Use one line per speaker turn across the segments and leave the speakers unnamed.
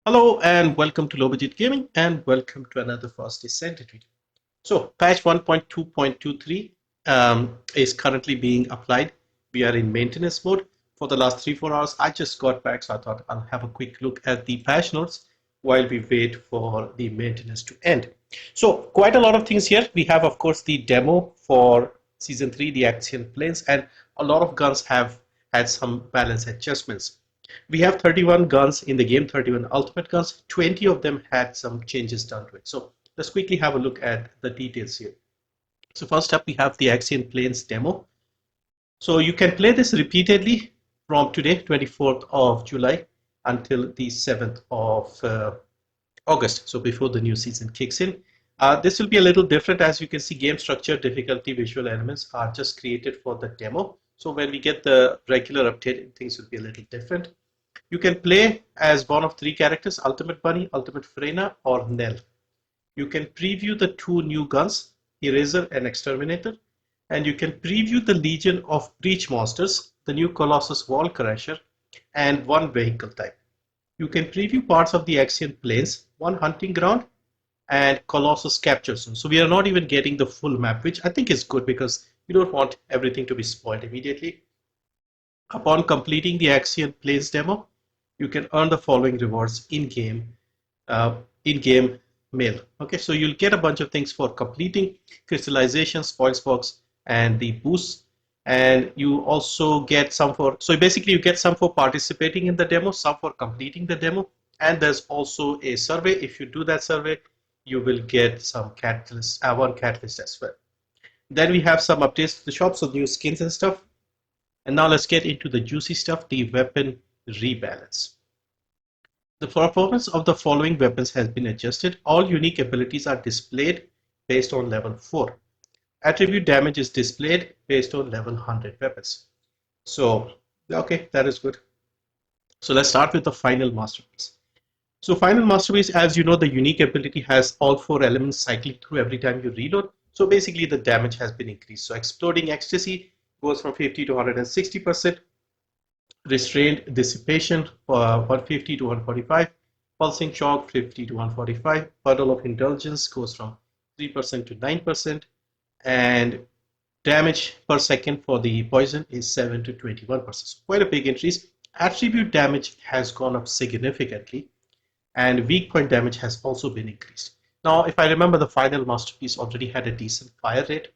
Hello and welcome to Low Budget Gaming and welcome to another fast Descendant video. So patch 1.2.23 is currently being applied. We are in maintenance mode for the last 3-4 hours. I just got back, so I thought I'll have a quick look at the patch notes while we wait for the maintenance to end. So quite a lot of things here. We have, of course, the demo for Season 3, the Axion planes, and a lot of guns have had some balance adjustments. We have 31 guns in the game, 31 ultimate guns. 20 of them had some changes done to it. So let's quickly have a look at the details here. So first up, we have the Axion Planes demo. So you can play this repeatedly from today, 24th of July, until the 7th of August, so before the new season kicks in. This will be a little different. As you can see, game structure, difficulty, visual elements are just created for the demo. So when we get the regular update, things will be a little different. You can play as one of 3 characters: Ultimate Bunny, Ultimate Frena, or Nell. You can preview the 2 new guns, Eraser and Exterminator, and you can preview the Legion of Breach Monsters, the new Colossus Wall Crasher, and 1 vehicle type. You can preview parts of the Axion Plains, 1 hunting ground, and Colossus Capture Zone. So we are not even getting the full map, which I think is good because we don't want everything to be spoiled immediately. Upon completing the Axion Plains demo, you can earn the following rewards in-game mail. Okay, so you'll get a bunch of things for completing: crystallization, spoils box, and the boosts. And you also get some for, so basically you get some for participating in the demo, some for completing the demo, and there's also a survey. If you do that survey, you will get some catalyst, 1 catalyst as well. Then we have some updates to the shop, so new skins and stuff. And now let's get into the juicy stuff, the weapon rebalance. The performance of the following weapons has been adjusted. All unique abilities are displayed based on level 4. Attribute damage is displayed based on level 100 weapons. So, okay, that is good. So let's start with the final masterpiece. So final masterpiece, as you know, the unique ability has all 4 elements cycling through every time you reload. So basically the damage has been increased. So exploding ecstasy goes from 50 to 160%. Restrained dissipation 150 to 145, pulsing shock 50 to 145, puddle of indulgence goes from 3% to 9%, and damage per second for the poison is 7 to 21%. So quite a big increase. Attribute damage has gone up significantly, and weak point damage has also been increased. Now, if I remember, the final masterpiece already had a decent fire rate,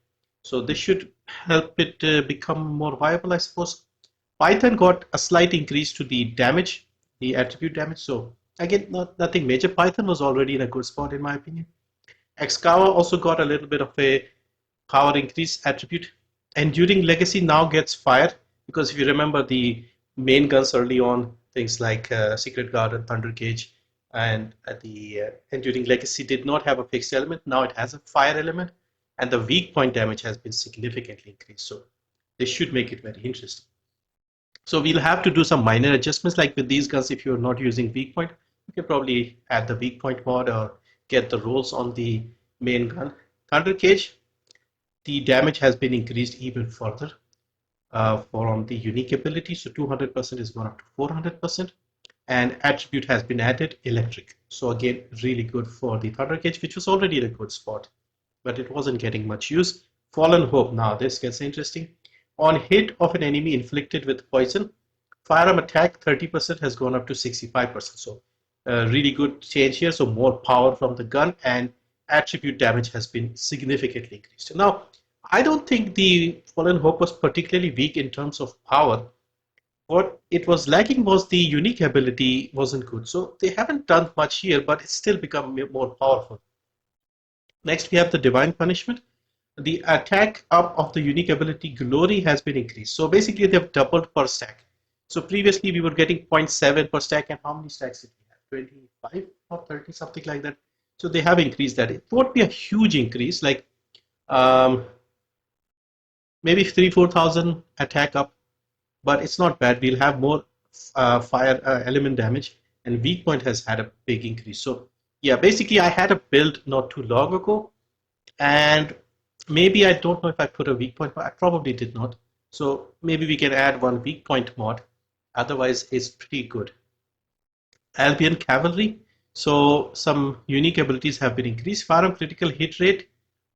so this should help it become more viable, I suppose. Python got a slight increase to the damage, the attribute damage. So again, nothing major. Python was already in a good spot in my opinion. Excava also got a little bit of a power increase attribute. Enduring Legacy now gets fire, because if you remember, the main guns early on, things like Secret Garden, Thunder Cage, and the Enduring Legacy did not have a fixed element. Now it has a fire element, and the weak point damage has been significantly increased. So this should make it very interesting. So we'll have to do some minor adjustments, like with these guns. If you're not using weak point, you can probably add the weak point mod or get the rolls on the main gun. Thunder Cage, the damage has been increased even further from the unique ability. So 200% is gone up to 400%. And attribute has been added, electric. So again, really good for the Thunder Cage, which was already in a good spot, but it wasn't getting much use. Fallen Hope, now this gets interesting. On hit of an enemy inflicted with poison, firearm attack 30% has gone up to 65%. So really good change here. So more power from the gun, and attribute damage has been significantly increased. Now, I don't think the Fallen Hope was particularly weak in terms of power. What it was lacking was the unique ability wasn't good. So they haven't done much here, but it's still become more powerful. Next, we have the Divine Punishment. The attack up of the unique ability Glory has been increased. So basically they have doubled per stack. So previously we were getting 0.7 per stack, and how many stacks did we have? 25 or 30, something like that. So they have increased that. It won't be a huge increase, like maybe 3,000-4,000 attack up, but it's not bad. We'll have more fire element damage, and weak point has had a big increase. So yeah, basically I had a build not too long ago, and maybe I don't know if I put a weak point, but I probably did not. So maybe we can add 1 weak point mod. Otherwise, it's pretty good. Albion Cavalry. So some unique abilities have been increased. Firearm critical hit rate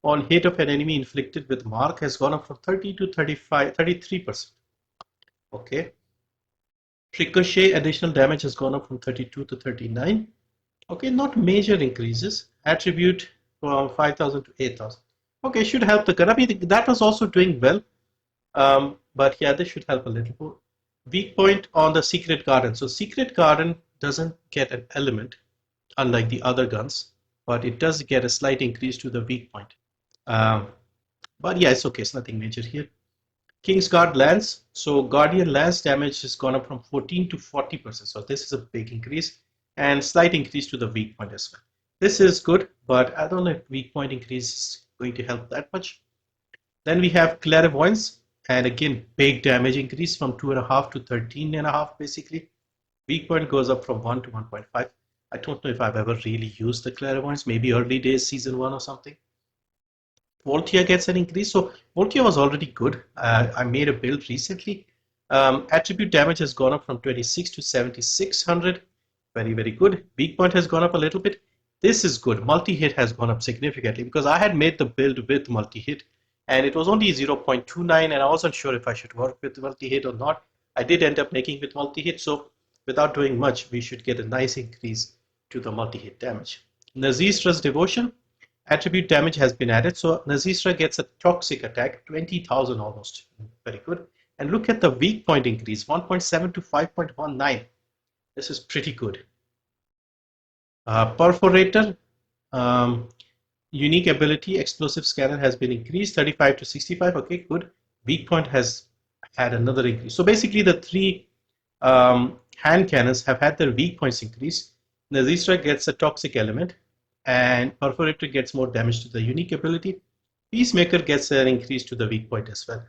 on hit of an enemy inflicted with mark has gone up from 30 to 33%. Okay. Ricochet additional damage has gone up from 32 to 39. Okay, not major increases. Attribute from 5,000 to 8,000. Okay, should help the gun. I mean, that was also doing well. But yeah, this should help a little more. Weak point on the Secret Garden. So Secret Garden doesn't get an element, unlike the other guns, but it does get a slight increase to the weak point. Um, but yeah, it's okay. It's nothing major here. Kingsguard Lance. So Guardian Lance damage has gone up from 14 to 40%. So this is a big increase and slight increase to the weak point as well. This is good, but I don't know if weak point increase is going to help that much. Then we have Clairvoyance, and again, big damage increase from 2.5 to 13.5 basically. Weak point goes up from 1 to 1.5. I don't know if I've ever really used the Clairvoyance, maybe early days, season 1 or something. Voltia gets an increase. So Voltia was already good. I made a build recently. Attribute damage has gone up from 26 to 7,600. Very, very good. Weak point has gone up a little bit. This is good. Multi-hit has gone up significantly because I had made the build with multi-hit and it was only 0.29 and I wasn't sure if I should work with multi-hit or not. I did end up making with multi-hit, so without doing much, we should get a nice increase to the multi-hit damage. Nazistra's Devotion. Attribute damage has been added. So Nazistra gets a toxic attack, 20,000 almost. Very good. And look at the weak point increase, 1.7 to 5.19. This is pretty good. Perforator, unique ability, explosive scanner has been increased, 35 to 65. Okay, good. Weak point has had another increase. So basically the three hand cannons have had their weak points increased. Nazistra gets a toxic element and Perforator gets more damage to the unique ability. Peacemaker gets an increase to the weak point as well.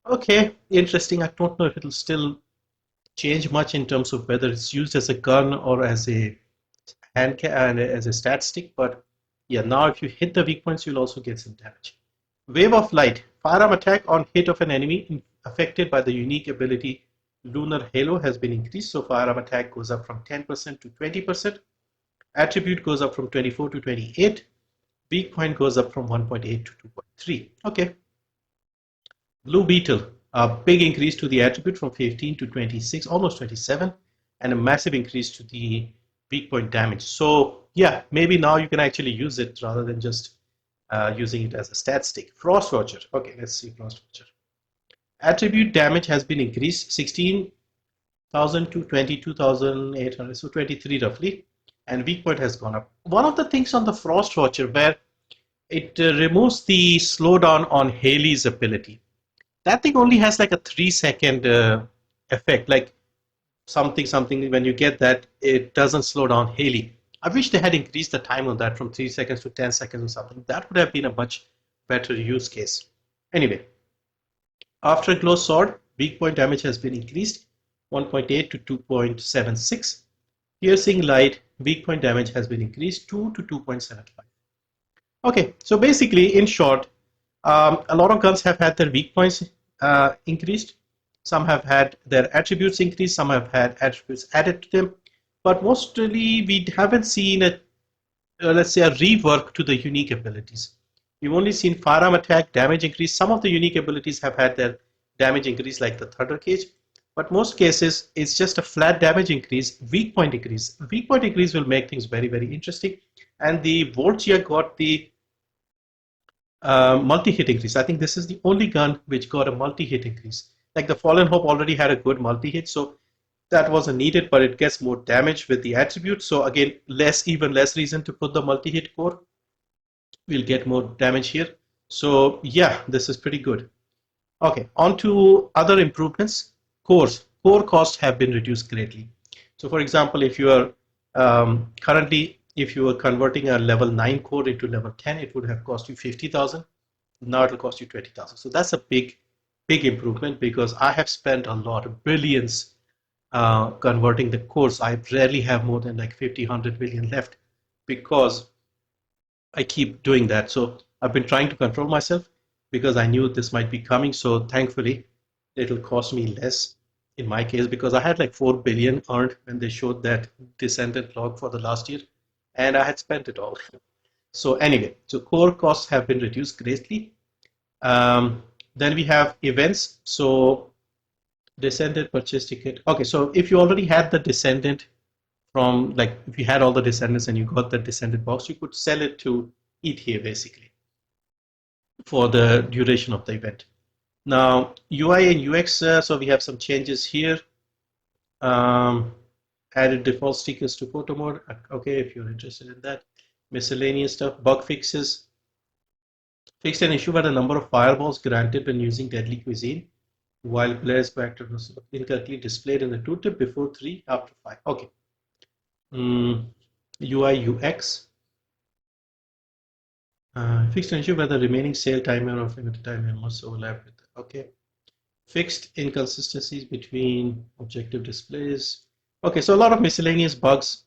Okay, interesting. I don't know if it'll still change much in terms of whether it's used as a gun or as a as a stat stick, but yeah, now if you hit the weak points, you'll also get some damage. Wave of Light. Firearm attack on hit of an enemy affected by the unique ability Lunar Halo has been increased, so firearm attack goes up from 10% to 20%. Attribute goes up from 24 to 28. Weak point goes up from 1.8 to 2.3. Okay. Blue Beetle, a big increase to the attribute from 15 to 26, almost 27, and a massive increase to the weak point damage. So yeah, maybe now you can actually use it rather than just using it as a stat stick. Frost Watcher. Okay, let's see Frost Watcher. Attribute damage has been increased 16,000 to 22,800, so 23 roughly, and weak point has gone up. One of the things on the Frost Watcher where it removes the slowdown on Haley's ability. That thing only has like a 3-second effect, like something when you get that, it doesn't slow down Haley. I wish they had increased the time on that from 3 seconds to 10 seconds or something. That would have been a much better use case. Anyway, Afterglow Sword, weak point damage has been increased 1.8 to 2.76. Piercing Light, weak point damage has been increased 2 to 2.75. Okay, so basically, in short, a lot of guns have had their weak points increased. Some have had their attributes increased. Some have had attributes added to them. But mostly, we haven't seen a, let's say, a rework to the unique abilities. We've only seen firearm attack, damage increase. Some of the unique abilities have had their damage increase, like the Thunder Cage. But most cases, it's just a flat damage increase, weak point increase. Weak point increase will make things very, very interesting. And the Voltia got the multi-hit increase. I think this is the only gun which got a multi-hit increase. Like the Fallen Hope already had a good multi-hit, so that wasn't needed, but it gets more damage with the attribute. So again, even less reason to put the multi-hit core. We'll get more damage here. So yeah, this is pretty good. Okay, on to other improvements. Core costs have been reduced greatly. So for example, if you are currently, if you are converting a level 9 core into level 10, it would have cost you 50,000. Now it will cost you 20,000. So that's a big improvement because I have spent a lot of billions converting the cores. I rarely have more than like 50, 100 million left because I keep doing that. So I've been trying to control myself because I knew this might be coming. So thankfully, it'll cost me less. in my case, because I had like 4 billion earned when they showed that Descendant log for the last year, and I had spent it all. So anyway, so core costs have been reduced greatly. Then we have events. So Descendant purchase ticket. Okay, so if you already had the Descendant from, like, if you had all the Descendants and you got the Descendant box, you could sell it to eat here basically for the duration of the event. Now UI and UX, so we have some changes here. Added default stickers to photo mode. Okay, if you're interested in that. Miscellaneous stuff, bug fixes. Fixed an issue where the number of fireballs granted when using Deadly Cuisine, while players' character was incorrectly displayed in the tooltip before 3, after 5. Okay. UI UX. Fixed an issue where the remaining sale timer of limited timer must overlap with. Okay. Fixed inconsistencies between objective displays. Okay, so a lot of miscellaneous bugs.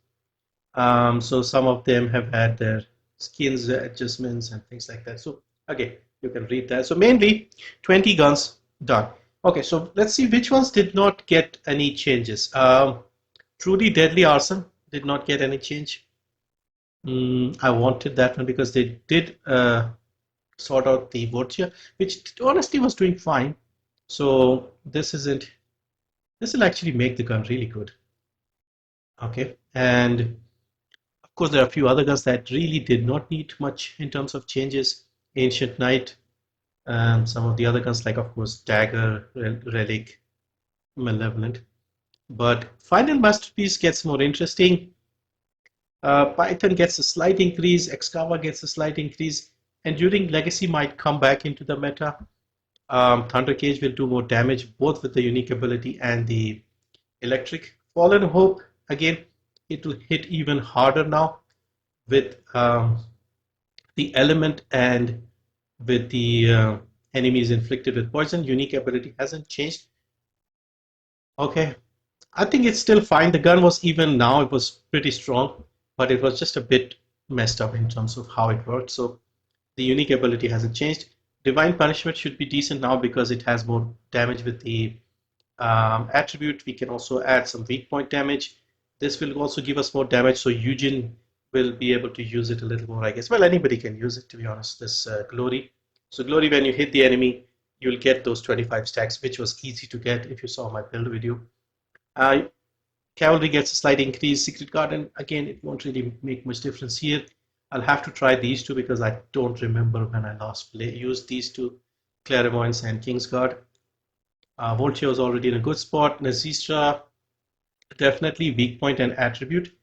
So some of them have had their skins adjustments and things like that. So okay, you can read that. So mainly 20 guns done. Okay, so let's see which ones did not get any changes. Truly Deadly Arson did not get any change. I wanted that one because they did sort out the Voltia, which honestly was doing fine. So this will actually make the gun really good. Okay, and of course there are a few other guns that really did not need much in terms of changes. Ancient Knight, some of the other guns like, of course, Dagger, Relic, Malevolent. But Final Masterpiece gets more interesting. Python gets a slight increase, Excava gets a slight increase, and during Legacy might come back into the meta. Thunder Cage will do more damage both with the unique ability and the electric. Fallen Hope, again, it will hit even harder now with the element and with the enemies inflicted with poison. Unique ability hasn't changed. Okay, I think it's still fine. The gun was even now, it was pretty strong, but it was just a bit messed up in terms of how it worked. So the unique ability hasn't changed. Divine Punishment should be decent now because it has more damage with the attribute. We can also add some weak point damage. This will also give us more damage, so Eugene will be able to use it a little more, I guess. Well, anybody can use it, to be honest, this Glory. So Glory, when you hit the enemy, you'll get those 25 stacks, which was easy to get if you saw my build video. Cavalry gets a slight increase. Secret Garden, again, it won't really make much difference here. I'll have to try these two because I don't remember when I last used these two, Clairvoyance and Kingsguard. Voltia was already in a good spot. Nazistra, definitely weak point and attribute.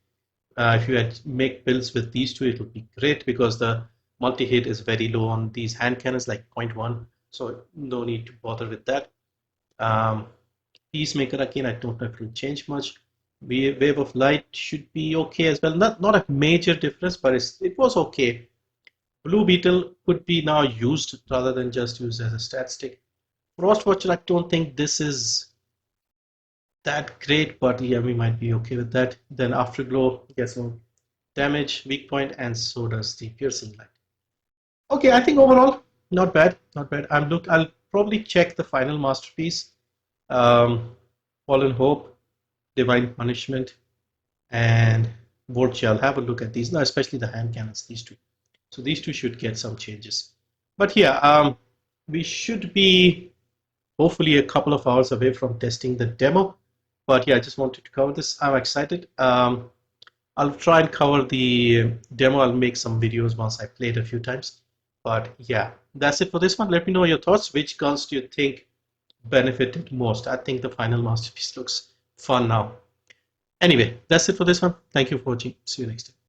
If you make builds with these two, it will be great because the multi-hit is very low on these hand cannons, like 0.1. So no need to bother with that. Peacemaker, again, I don't know if it will change much. Wave of Light should be okay as well. Not a major difference, but it was okay. Blue Beetle could be now used rather than just used as a stat stick. Frost Watcher, I don't think this is that great, but yeah, we might be okay with that. Then Afterglow gets more damage, weak point, and so does the Piercing Light. Okay, I think overall, not bad, not bad. I'll probably check the Final Masterpiece, Fallen Hope, Divine Punishment, and Voltia. I'll have a look at these now, especially the hand cannons, these two. So these two should get some changes. But yeah, we should be hopefully a couple of hours away from testing the demo. But yeah, I just wanted to cover this. I'm excited. I'll try and cover the demo. I'll make some videos once I play it a few times. But yeah, that's it for this one. Let me know your thoughts. Which guns do you think benefited most? I think the Final Masterpiece looks fun now. Anyway, that's it for this one. Thank you for watching. See you next time.